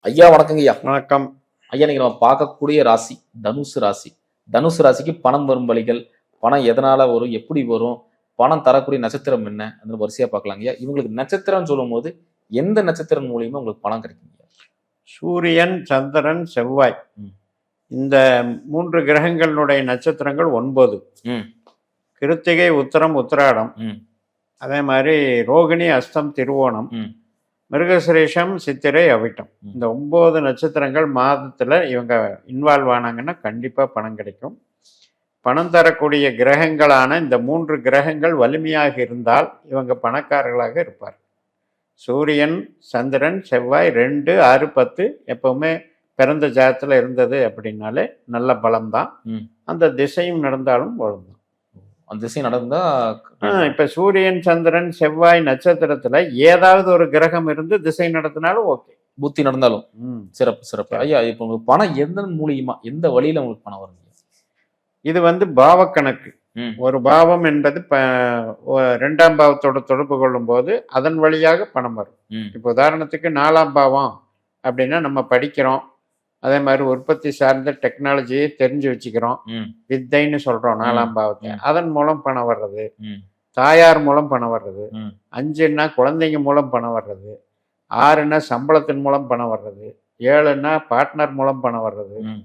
ஐயா வணக்கங்க ஐயா. வணக்கம். ஐயா இன்னைக்கு நம்ம பார்க்கக்கூடிய ராசி தனுசு ராசி. தனுசு ராசிக்கு பணம் வரும் வழிகள், பணம் எதனால வரும், எப்படி வரும், பணம் தரக்கூடிய நட்சத்திரம் என்ன? அந்த வரிசையா பார்க்கலாங்கய்யா. இவங்களுக்கு நட்சத்திரம்னு சொல்லும்போது, எந்த நட்சத்திரம் மூலியமா உங்களுக்கு பணம் கிடைக்குங்கய்யா? சூரியன், சந்திரன், செவ்வாய் ம். இந்த 3 கிரகங்களுடைய நட்சத்திரங்கள் 9. ம். கிருத்திகை, உத்தரம், உத்திராடம். ம். அதே மாதிரி ரோகிணி, அஸ்தம், திருவோணம், ம். மிருகசிரேஷம், சித்திரை, அவிட்டம். ம். இந்த 9 நட்சத்திரங்கள் மாதத்துல இவங்க இன்வால்வ் ஆனாங்கன்னா கண்டிப்பா பணம் கிடைக்கும். பணம் தரக்கூடிய கிரகங்களான இந்த 3 கிரகங்கள் வலிமையாக இருந்தால் இவங்க பணக்காரர்களாக இருப்பார். சூரியன், சந்திரன், செவ்வாய் 2, 6, 10 எப்பவுமே பிறந்த ஜாதத்துல இருந்தது அப்படின்னாலே நல்ல பலம்தான். ம். அந்த திசையும் நடந்தாலும் பலம்தான். அந்த திசை நடந்தா இப்ப சூரியன், சந்திரன், செவ்வாய் நட்சத்திரத்துல ஏதாவது ஒரு கிரகம் இருந்து திசை நடத்தினாலும் ஓகே. புத்தி நடந்தாலும் ம். சிறப்பு, சிறப்பு. ஐயா இப்ப உங்களுக்கு பணம் எதன் மூலியமா, எந்த வழியில உங்களுக்கு பணம் வருங்க? இது பாவக்கணக்கு. ம். ஒரு பாவம் என்பது 2ஆம் பாவத்தோட தொடர்பு கொள்ளும் போது அதன் வழியாக பணம் வரும். ம். இப்போ உதாரணத்துக்கு 4ஆம் பாவம் அப்படின்னா நம்ம படிக்கிறோம். அதே மாதிரி உற்பத்தி சார்ந்த டெக்னாலஜியை தெரிஞ்சு வச்சுக்கிறோம். ம். வித்தைன்னு சொல்றோம் 4ஆம் பாவத்தை. ம். அதன் மூலம் பணம் வர்றது. ம். தாயார் மூலம் பணம் வர்றது. ம். 5ன்னா குழந்தைங்க மூலம் பணம் வர்றது. 6ன்னா சம்பளத்தின் மூலம் பணம் வர்றது. 7ன்னா பார்ட்னர் மூலம் பணம் வர்றது. ம்.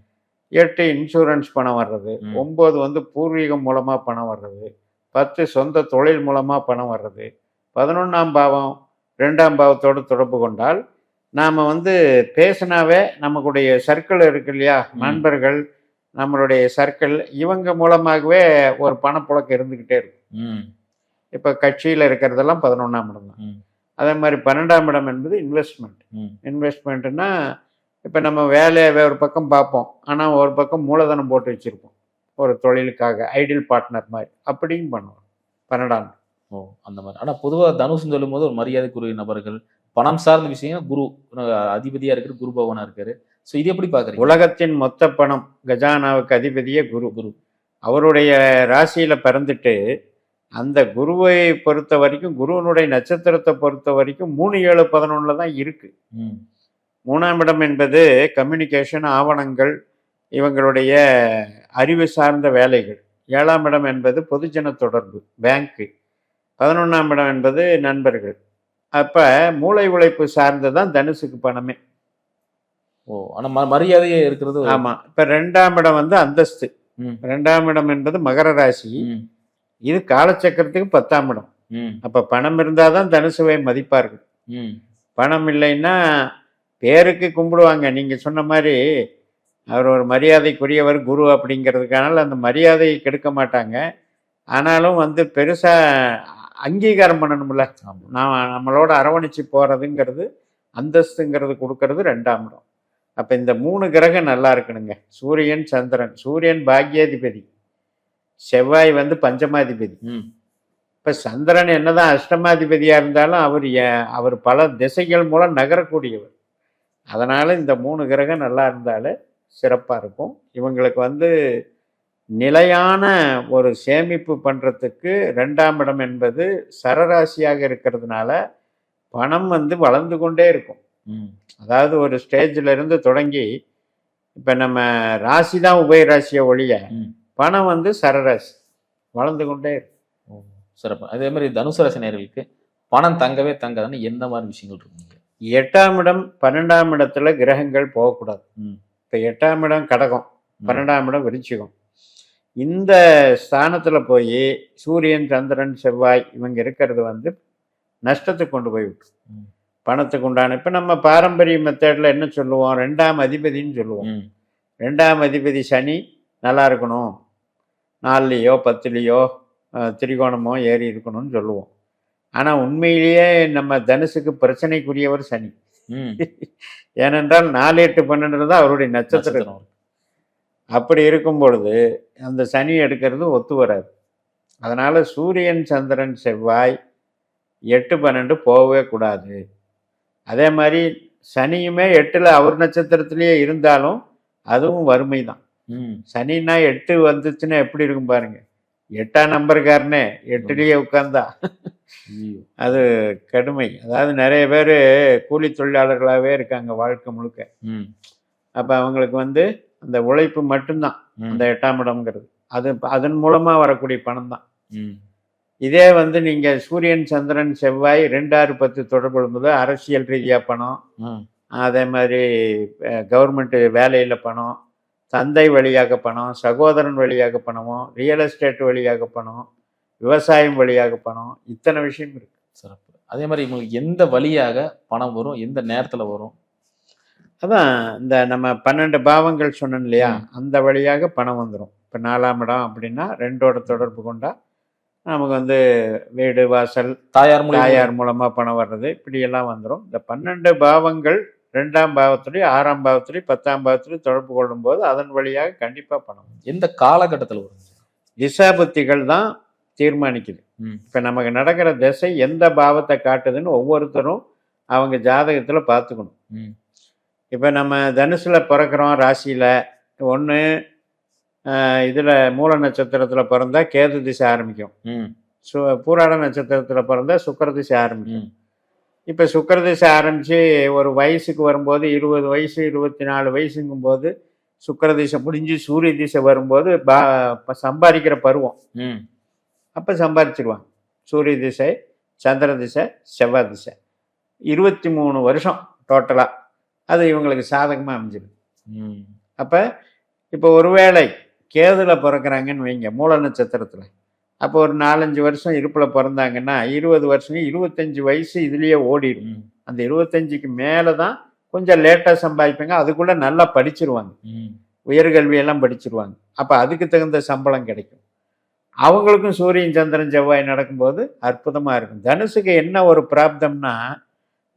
8 இன்சூரன்ஸ் பணம் வர்றது. ம். 9 பூர்வீகம் மூலமா பணம் வர்றது. 10 சொந்த தொழில் மூலமா பணம் வர்றது. 11ஆம் பாவம் 2ஆம் பாவத்தோடு தொடர்பு கொண்டால் நாம பேசினாவே நமக்குடைய சர்க்கிள் இருக்கு இல்லையா, நண்பர்கள், நம்மளுடைய சர்க்கிள் இவங்க மூலமாகவே ஒரு பணப்புழக்கம் இருந்துகிட்டே இருக்கும். இப்ப கட்சியில இருக்கிறதெல்லாம் 11ஆம் இடம் தான். அதே மாதிரி 12ஆம் இடம் என்பது இன்வெஸ்ட்மெண்ட். இன்வெஸ்ட்மெண்ட்னா இப்ப நம்ம வேலையை ஒரு பக்கம் பார்ப்போம், ஆனா ஒரு பக்கம் மூலதனம் போட்டு வச்சிருப்போம் ஒரு தொழிலுக்காக, ஐடியல் பார்ட்னர் மாதிரி. அப்படியும் பண்ணுவோம் 12ஆம். ஓ, அந்த மாதிரி. ஆனா பொதுவா தனுசுன்னு சொல்லும் போது ஒரு மரியாதைக்குரிய நபர்கள், பணம் சார்ந்த விஷயம், குரு அதிபதியா இருக்கிற குரு பகவானா இருக்காரு. சோ இது எப்படி பாக்குறீங்க? உலகத்தின் மொத்த பணம் கஜானாவுக்கு அதிபதியே குரு. அவருடைய ராசியில பிறந்துட்டு அந்த குருவை பொறுத்த வரைக்கும், குருவனுடைய நட்சத்திரத்தை பொறுத்த வரைக்கும் 3, 7, 11 தான் இருக்கு. 3ஆம் இடம் என்பது கம்யூனிகேஷன், ஆவணங்கள், இவங்களுடைய அறிவு சார்ந்த வேலைகள். 7ஆம் இடம் என்பது பொதுஜன தொடர்பு, பேங்க்கு. 11ஆம் இடம் என்பது நண்பர்கள். அப்ப மூளை உழைப்பு சார்ந்துதான் தனுசுக்கு பணமே. ஓ, ஆனா மரியாதையே இருக்கிறது. ஆமா. இப்ப 2ஆம் இடம் அந்தஸ்து. 2ஆம் இடம் என்பது மகர ராசி. இது காலச்சக்கரத்துக்கு 10ஆம் இடம். அப்ப பணம் இருந்தாதான் தனுசுவை மதிப்பார்கள். பணம் இல்லைன்னா பேருக்கு கும்பிடுவாங்க. நீங்க சொன்ன மாதிரி அவர் ஒரு மரியாதைக்குரியவர் குரு அப்படிங்கிறதுக்கான அந்த மரியாதையை கெடுக்க மாட்டாங்க. ஆனாலும் பெருசா அங்கீகாரம் பண்ணணும்ல, நம்மளோட அரவணைச்சு போறதுங்கிறது, அந்தஸ்துங்கிறது கொடுக்கறது 2ஆம் இடம். அப்ப இந்த 3 கிரகம் நல்லா இருக்கணுங்க. சூரியன், சந்திரன். சூரியன் பாக்யாதிபதி, செவ்வாய் பஞ்சமாதிபதி. இப்ப சந்திரன் என்னதான் அஷ்டமாதிபதியா இருந்தாலும் அவர் பல திசைகள் மூலம் நகரக்கூடியவர். அதனால இந்த 3 கிரகம் நல்லா இருந்தாலே சிறப்பா இருக்கும். இவங்களுக்கு நிலையான ஒரு சேமிப்பு பண்றதுக்கு 2ஆம் இடம் என்பது சரராசியாக இருக்கிறதுனால பணம் வளர்ந்து கொண்டே இருக்கும். அதாவது ஒரு ஸ்டேஜ்ல இருந்து தொடங்கி இப்ப நம்ம ராசி தான் உபய ராசியை ஒழிய பணம் சரராசி வளர்ந்து கொண்டே இருக்கும். சிறப்பு. அதே மாதிரி தனுசு ராசி நேயர்களுக்கு பணம் தங்கவே தங்காதுன்னு எந்த மாதிரி விஷயங்கள் இருக்குங்க? 8ஆம் இடம் 12ஆம் இடத்துல கிரகங்கள் போகக்கூடாது. இப்ப 8ஆம் இடம் கடகம், 12ஆம் இடம் விருச்சிகம். இந்த ஸ்தானத்துல போய் சூரியன், சந்திரன், செவ்வாய் இவங்க இருக்கிறது நஷ்டத்துக்கு கொண்டு போய் விட்டு பணத்துக்கு உண்டான. இப்ப நம்ம பாரம்பரிய மெத்தட்ல என்ன சொல்லுவோம், 2ஆம் அதிபதினு சொல்லுவோம். 2ஆம் அதிபதி சனி நல்லா இருக்கணும், 4லயோ 10லயோ திரிகோணமோ ஏறி இருக்கணும்னு சொல்லுவோம். ஆனா உண்மையிலேயே நம்ம தனுசுக்கு பிரச்சனைக்குரியவர் சனி. ஏனென்றால் 4, 8, 12 தான் அவருடைய நட்சத்திரம். அப்படி இருக்கும் பொழுது அந்த சனி எடுக்கிறது ஒத்து வராது. அதனால சூரியன், சந்திரன், செவ்வாய் 8, 12 போகவே கூடாது. அதே மாதிரி சனியுமே 8ல அவர் நட்சத்திரத்திலேயே இருந்தாலும் அதுவும் வறுமை தான். சனின்னா 8 வந்துச்சுன்னா எப்படி இருக்கும் பாருங்க. 8ஆம் நம்பருக்காரனே 8லயே உட்கார்ந்தா ஐயோ. அது கடுமை. அதாவது நிறைய பேர் கூலி தொழிலாளர்களாகவே இருக்காங்க வாழ்க்கை முழுக்க. ம் அப்போ அவங்களுக்கு வந்து அந்த உழைப்பு மட்டும்தான் ம் அந்த 8ஆம் இடம்ங்கிறது. அது அதன் மூலமாக வரக்கூடிய பணம் தான். ம் இதே வந்து நீங்கள் சூரியன் சந்திரன் செவ்வாய் 2 6 10 தொடர்பு கொள்ளும்போது அரசியல் ரீதியாக பணம், ம் அதே மாதிரி கவர்மெண்ட் வேலையில் பணம், தந்தை வழியாக பணம், சகோதரன் வழியாக பணமோ, ரியல் எஸ்டேட் வழியாக பணம், விவசாயம் வழியாக பணம், இத்தனை விஷயம் இருக்கு. சிறப்பு. அதே மாதிரி இவங்களுக்கு எந்த வழியாக பணம் வரும், எந்த நேரத்துல வரும்? அதான் இந்த நம்ம 12 பாவங்கள் சொன்னோம் இல்லையா, ம். அந்த வழியாக பணம் வந்துடும். இப்போ 4ஆம் இடம் அப்படின்னா 2ஓட தொடர்பு கொண்டா நமக்கு வந்து வீடு வாசல் தாயார் மூலியமா தாயார் மூலமாக பணம் வர்றது இப்படியெல்லாம் வந்துடும். இந்த 12 பாவங்கள் 2ஆம் பாவத்துலேயும் 6ஆம் பாவத்துலேயும் 10ஆம் பாவத்துலேயும் தொடர்பு கொள்ளும்போது அதன் வழியாக கண்டிப்பாக பணம் வரும். எந்த காலகட்டத்துல வரும்? திசாபுத்திகள் தான் தீர்மானிக்குது. ம் இப்போ நமக்கு நடக்கிற திசை எந்த பாவத்தை காட்டுதுன்னு ஒவ்வொருத்தரும் அவங்க ஜாதகத்தில் பார்த்துக்கணும். ம் இப்போ நம்ம தனுசில் பிறக்கிறோம் ராசியில், ஒன்று இதில் மூல நட்சத்திரத்தில் பிறந்தா கேது திசை ஆரம்பிக்கும். ம் பூராட நட்சத்திரத்தில் பிறந்தா சுக்கிர திசை ஆரம்பிக்கும். ம் இப்போ சுக்கிர திசை ஆரம்பித்து ஒரு வயசுக்கு வரும்போது 20 வயசு 24 வயசுங்கும்போது சுக்கிர திசை முடிஞ்சு சூரிய திசை வரும்போது சம்பாதிக்கிற பருவம். ம் அப்போ சம்பாதிச்சிருவாங்க. சூரிய திசை, சந்திர திசை, செவ்வாய் திசை 23 வருஷம் டோட்டலாக அது இவங்களுக்கு சாதகமாக அமைஞ்சிருது. ம் அப்போ இப்போ ஒருவேளை கேதுல பிறக்கிறாங்கன்னு வைங்க மூல நட்சத்திரத்தில், அப்போ ஒரு 4-5 வருஷம் இருப்பில் பிறந்தாங்கன்னா 20 வருஷம் 25 வயசு இதுலேயே ஓடிடும். ம் அந்த 25க்கு மேலே தான் கொஞ்சம் லேட்டாக சம்பாதிப்பாங்க. அதுக்குள்ளே நல்லா படிச்சிருவாங்க, ம் உயர்கல்வியெல்லாம் படிச்சிருவாங்க. அப்போ அதுக்கு தகுந்த சம்பளம் கிடைக்கும். அவங்களுக்கும் சூரியன் சந்திரன் செவ்வாய் நடக்கும்போது அற்புதமாக இருக்கும். தனுசுக்கு என்ன ஒரு பிராப்தம்னா,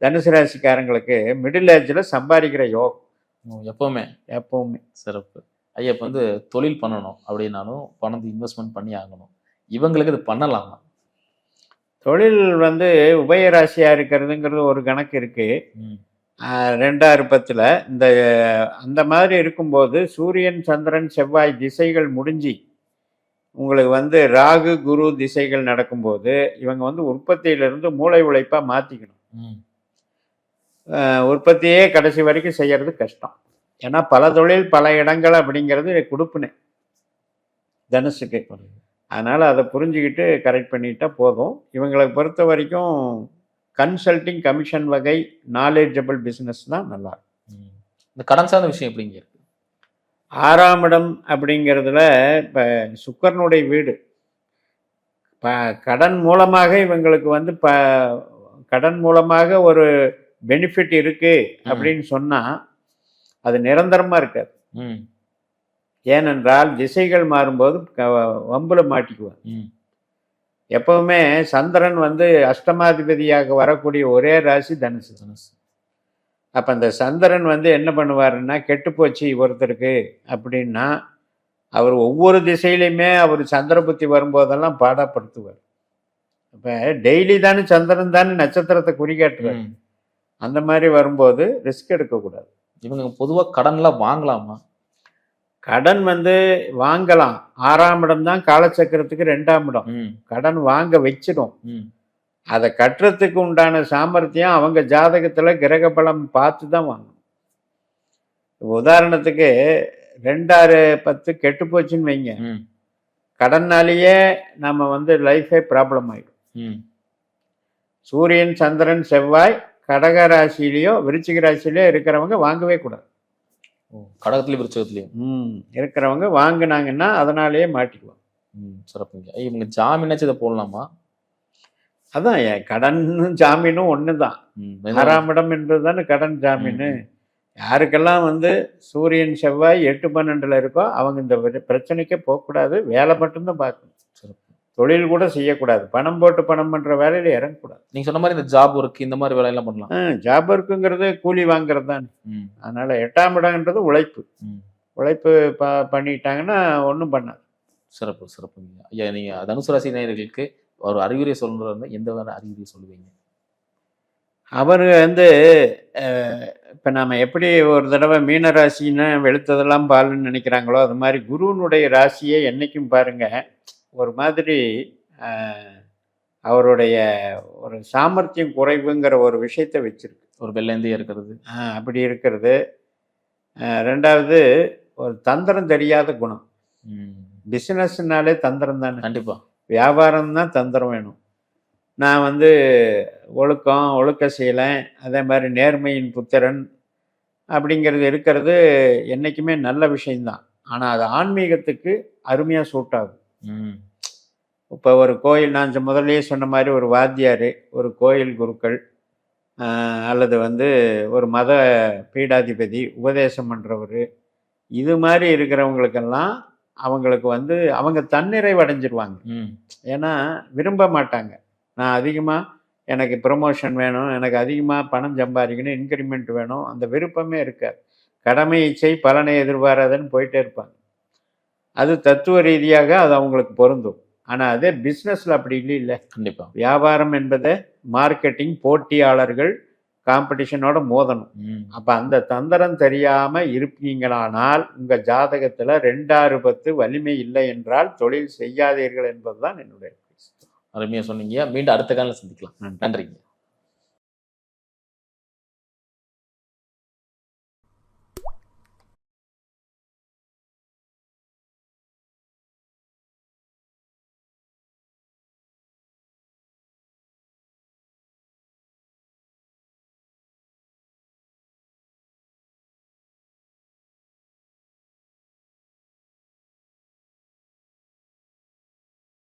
தனுசு ராசிக்காரங்களுக்கு மிடில் ஏஜில் சம்பாதிக்கிற யோகம் எப்பவுமே எப்பவுமே. சிறப்பு. ஐயா இப்போ வந்து தொழில் பண்ணணும் அப்படின்னாலும் பணத்தை இன்வெஸ்ட்மெண்ட் பண்ணி ஆகணும். இவங்களுக்கு இது பண்ணலாமா? தொழில் வந்து உபயராசியாக இருக்கிறதுங்கிறது ஒரு கணக்கு இருக்குது. ம் 2010 இந்த அந்த மாதிரி இருக்கும்போது சூரியன் சந்திரன் செவ்வாய் திசைகள் முடிஞ்சு உங்களுக்கு வந்து ராகு குரு திசைகள் நடக்கும்போது இவங்க வந்து உற்பத்தியிலிருந்து மூளை உழைப்பாக மாற்றிக்கணும். ம் உற்பத்தியே கடைசி வரைக்கும் செய்யறது கஷ்டம். ஏன்னா பல தொழில் பல இடங்கள் அப்படிங்கிறது கொடுப்புனே தனுசுக்கு. அதனால் அதை புரிஞ்சுக்கிட்டு கரெக்ட் பண்ணிட்டா போதும். இவங்களை பொறுத்த வரைக்கும் கன்சல்டிங் கமிஷன் வகை நாலேஜபிள் பிஸ்னஸ் தான் நல்லா இருக்கும். ம். இந்த கடன் சார்ந்த விஷயம் எப்படிங்க இருக்கு? 6ஆம் இடம் அப்படிங்கிறதுல இப்போ சுக்கரனுடைய வீடு. கடன் மூலமாக இவங்களுக்கு வந்து கடன் மூலமாக ஒரு பெனிஃபிட் இருக்கு அப்படின்னு சொன்னா அது நிரந்தரமா இருக்காது. ம் ஏனென்றால் திசைகள் மாறும்போது வம்புல மாட்டிக்குவாங்க. ம் எப்பவுமே சந்திரன் வந்து அஷ்டமாதிபதியாக வரக்கூடிய ஒரே ராசி தனுசு. தனுசு. அப்ப அந்த சந்திரன் வந்து என்ன பண்ணுவாருன்னா, கெட்டு போச்சு ஒருத்தருக்கு அப்படின்னா அவர் ஒவ்வொரு திசையிலையுமே அவர் சந்திர புத்தி வரும்போதெல்லாம் பாடப்படுத்துவார். அப்ப டெய்லி தானே சந்திரன் தானே நட்சத்திரத்தை குறிகாட்டுவார். ம். அந்த மாதிரி வரும்போது ரிஸ்க் எடுக்கக்கூடாது. இவங்க பொதுவா கடன்லாம் வாங்கலாமா? கடன் வந்து வாங்கலாம். 6ஆம் இடம் தான் காலச்சக்கரத்துக்கு 2ஆம் இடம். ம் கடன் வாங்க வச்சிடும். ம் அதை கட்டுறதுக்கு உண்டான சாமர்த்தியம் அவங்க ஜாதகத்துல கிரக பலம் பார்த்து தான் வாங்கணும். உதாரணத்துக்கு 2-6-10 கெட்டு போச்சுன்னு வைங்க, ம் கடன்னாலேயே நம்ம வந்து லைஃபே ப்ராப்ளம் ஆயிடும். ம் சூரியன் சந்திரன் செவ்வாய் கடக ராசியிலையோ விருச்சிக ராசியிலையோ இருக்கிறவங்க வாங்கவே கூடாது. ஓ, கடகத்துலயும் விருச்சகத்துலயும். இருக்கிறவங்க வாங்கினாங்கன்னா அதனாலேயே மாட்டிக்குவாங்க. சிறப்புங்க. இவங்க ஜாமீனாச்சும் இதை போடலாமா? அதான் கடனும் ஜாமீனும் ஒன்று தான். 6ஆம் இடம் என்பது தானே கடன் ஜாமீன். யாருக்கெல்லாம் வந்து சூரியன் செவ்வாய் 8-12 இருக்கோ அவங்க இந்த பிரச்சனைக்கே போகக்கூடாது. வேலை மட்டும்தான் பார்க்கணும். சிறப்பு. தொழில் கூட செய்யக்கூடாது. பணம் போட்டு பணம் பண்ணுற வேலையில் இறங்கக்கூடாது. நீங்க சொன்ன மாதிரி இந்த ஜாப் ஒர்க் இந்த மாதிரி வேலையெல்லாம் பண்ணலாம். ஜாப் ஒர்க்குங்கிறது கூலி வாங்குறது தான். அதனால 8ஆம் இடம்ன்றது உழைப்பு. உழைப்பு பண்ணிட்டாங்கன்னா ஒன்றும் பண்ணாது. சிறப்பு சிறப்புங்க. ஐயா நீங்க தனுசு ராசி நேயர்களுக்கு ஒரு அறிகுறியை சொல்றதா எந்த அறிகுறியை சொல்லுவீங்க? அவர் வந்து இப்போ நம்ம எப்படி ஒரு தடவை மீன ராசின்னு வெளுத்ததெல்லாம் பாலுன்னு நினைக்கிறாங்களோ அது மாதிரி குருனுடைய ராசியை என்றைக்கும் பாருங்க ஒரு மாதிரி அவருடைய ஒரு சாமர்த்தியம் குறைவுங்கிற ஒரு விஷயத்தை வச்சிருக்கு. ஒரு வெள்ளேந்தியா இருக்கிறது. அப்படி இருக்கிறது. ரெண்டாவது ஒரு தந்திரம் தெரியாத குணம். பிஸ்னஸ்னாலே தந்திரம் தானே. கண்டிப்பா. வியாபாரம் தான் தந்திரம் வேணும். நான் ஒழுக்க சீலன், அதே மாதிரி நேர்மையின் புத்திரன் அப்படிங்கிறது இருக்கிறது என்றைக்குமே நல்ல விஷயம்தான். ஆனால் அது ஆன்மீகத்துக்கு அருமையாக சூட் ஆகும். இப்போ ஒரு கோயில், நான் முதல்லயே சொன்ன மாதிரி ஒரு வாத்தியார், ஒரு கோயில் குருக்கள், அல்லது ஒரு மத பீடாதிபதி, உபதேசம் பண்ணுறவர், இது மாதிரி இருக்கிறவங்களுக்கெல்லாம் அவங்களுக்கு அவங்க தன்னிறைவு அடைஞ்சிருவாங்க. ஏன்னா விரும்ப மாட்டாங்க. நான் அதிகமாக எனக்கு ப்ரமோஷன் வேணும், எனக்கு அதிகமாக பணம் சம்பாதிக்கணும், இன்க்ரிமெண்ட் வேணும், அந்த விருப்பமே இருக்காது. கடமை இச்சை பலனை எதிர்பாராதுன்னு போயிட்டே இருப்பாங்க. அது தத்துவ ரீதியாக அது அவங்களுக்கு பொருந்தும். ஆனால் அதே பிஸ்னஸில் அப்படி இல்லை. கண்டிப்பாக வியாபாரம் என்பதை மார்க்கெட்டிங், போட்டியாளர்கள், காம்படிஷனோட மோதணும். அப்போ அந்த தந்திரம் தெரியாமல் இருப்பீங்களானால் உங்கள் ஜாதகத்தில் 2-6-10 வலிமை இல்லை என்றால் தொழில் செய்யாதீர்கள் என்பதுதான் என்னுடைய. அருமையாக சொன்னீங்க. மீண்டும் அடுத்த காலம் சந்திக்கலாம். நன்றிங்க.